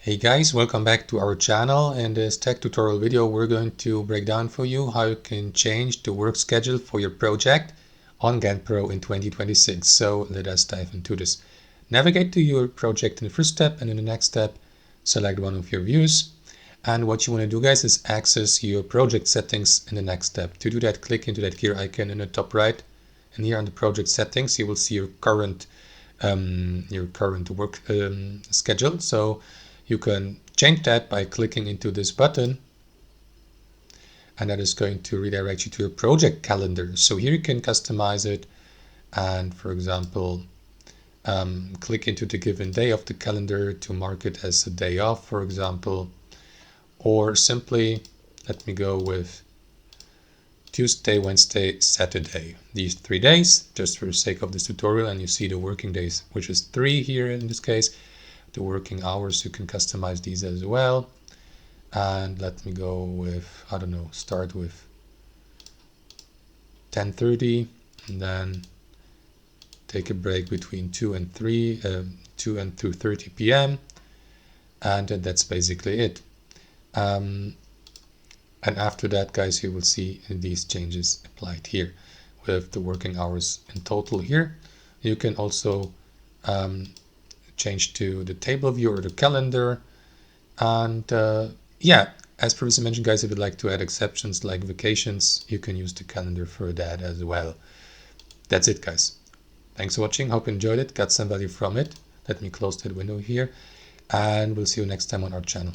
Hey guys, welcome back to our channel. In this tech tutorial video, we're going to break down for you how you can change the work schedule for your project on GanttPro in 2026. So let us dive into this. Navigate to your project in the first step, and in the next step, select one of your views. And what you want to do, guys, is access your project settings in the next step. To do that, click into that gear icon in the top right. And here on the project settings, you will see your current work schedule. So you can change that by clicking into this button, and that is going to redirect you to your project calendar. So here you can customize it and, for example, click into the given day of the calendar to mark it as a day off, for example, or simply let me go with Tuesday, Wednesday, Saturday. These 3 days, just for the sake of this tutorial, and you see the working days, which is 3 here in this case. The working hours, you can customize these as well. And let me go with, I don't know, start with 10:30 and then take a break between 2 and 2:30 p.m. and that's basically it. And after that, guys, you will see these changes applied here with the working hours in total here. You can also change to the table view or the calendar. And yeah, as previously mentioned, guys, if you'd like to add exceptions like vacations, you can use the calendar for that as well. That's it, guys. Thanks for watching. Hope you enjoyed it, got some value from it. Let me close that window here, and we'll see you next time on our channel.